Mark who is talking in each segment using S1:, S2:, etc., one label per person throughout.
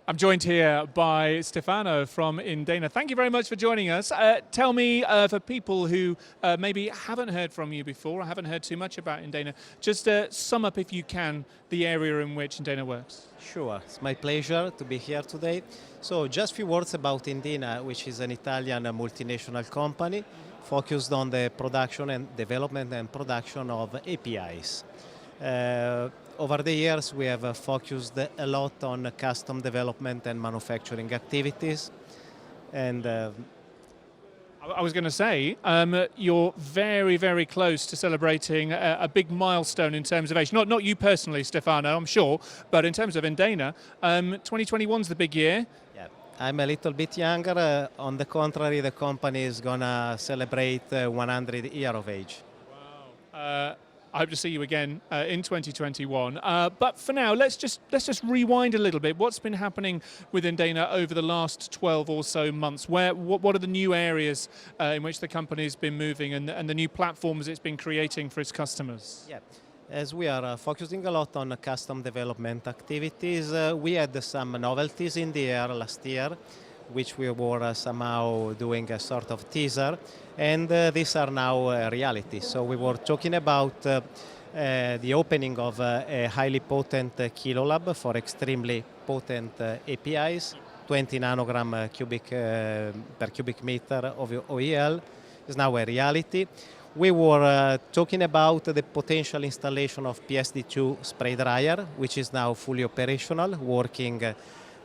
S1: I'm joined here by Stefano from Indena. Thank you very much for joining us. Tell me, for people who maybe haven't heard from you before, or haven't heard too much about Indena, just sum up, if you can, the area in which Indena works.
S2: Sure, it's my pleasure to be here today. So just a few words about Indena, which is an Italian multinational company focused on the production and development and production of APIs. Over the years, we have focused a lot on custom development and manufacturing activities. And
S1: I was going to say, you're very, very close to celebrating a big milestone in terms of age. Not you personally, Stefano, I'm sure, but in terms of Indena, 2021's the big year.
S2: yeah, I'm a little bit younger. On the contrary, the company is going to celebrate 100 years of age.
S1: Wow. I hope to see you again in 2021. But for now, let's just rewind a little bit. What's been happening with Indena over the last 12 or so months? What are the new areas in which the company's been moving and the new platforms it's been creating for its customers?
S2: Yeah. As we are focusing a lot on custom development activities, we had some novelties in the air last year, which we were somehow doing a sort of teaser, and these are now a reality. So we were talking about the opening of a highly potent kilolab for extremely potent APIs, 20 nanogram per cubic meter of OEL is now a reality. We were talking about the potential installation of PSD2 spray dryer, which is now fully operational, working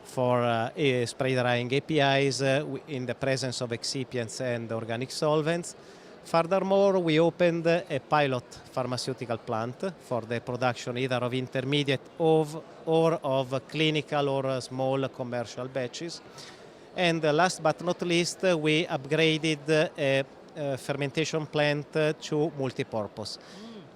S2: for spray drying APIs in the presence of excipients and organic solvents. Furthermore, we opened a pilot pharmaceutical plant for the production either of intermediate or of clinical or small commercial batches. And last but not least, we upgraded a fermentation plant to multipurpose.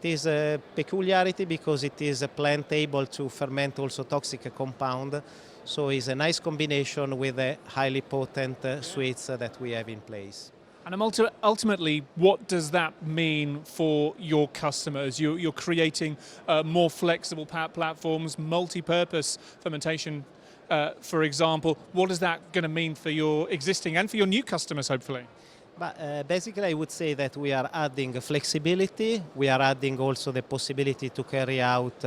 S2: It is a peculiarity because it is a plant able to ferment also toxic compound. So it's a nice combination with the highly potent sweets that we have in place.
S1: And ultimately, what does that mean for your customers? You're creating more flexible platforms, multi-purpose fermentation, for example. What is that going to mean for your existing and for your new customers, hopefully?
S2: But basically, I would say that we are adding flexibility. We are adding also the possibility to carry out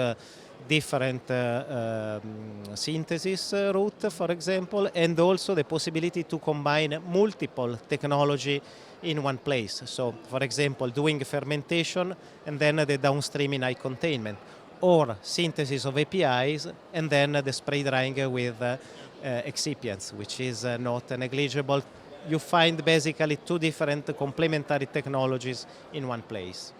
S2: different synthesis route, for example, and also the possibility to combine multiple technology in one place. So, for example, doing fermentation and then the downstream in high containment, or synthesis of APIs and then the spray drying with excipients, which is not negligible. You find basically two different complementary technologies in one place.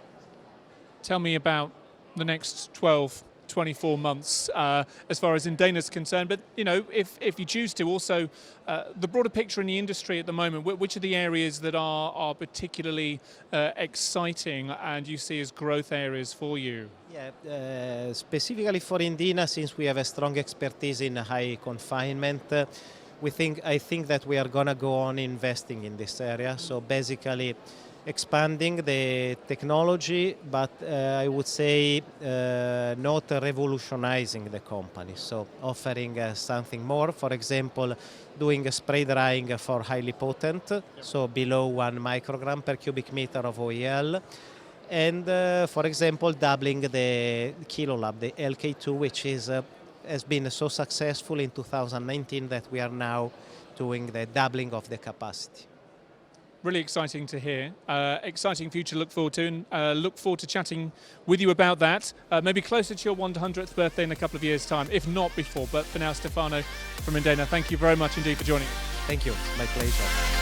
S1: Tell me about the next 12, 24 months as far as Indena is concerned, but you know, if you choose to, also the broader picture in the industry at the moment, which are the areas that are particularly exciting and you see as growth areas for you?
S2: Yeah, specifically for Indena, since we have a strong expertise in high confinement, I think that we are going to go on investing in this area. So basically expanding the technology, but I would say not revolutionizing the company. So offering something more, for example, doing a spray drying for highly potent, so below 1 microgram per cubic meter of OEL. And for example, doubling the kilolab, the LK2, which has been so successful in 2019 that we are now doing the doubling of the capacity.
S1: Really exciting to hear. Exciting future to look forward to, and look forward to chatting with you about that. Maybe closer to your 100th birthday in a couple of years' time, if not before. But for now, Stefano from Indena, thank you very much indeed for joining us.
S2: Thank you. My pleasure.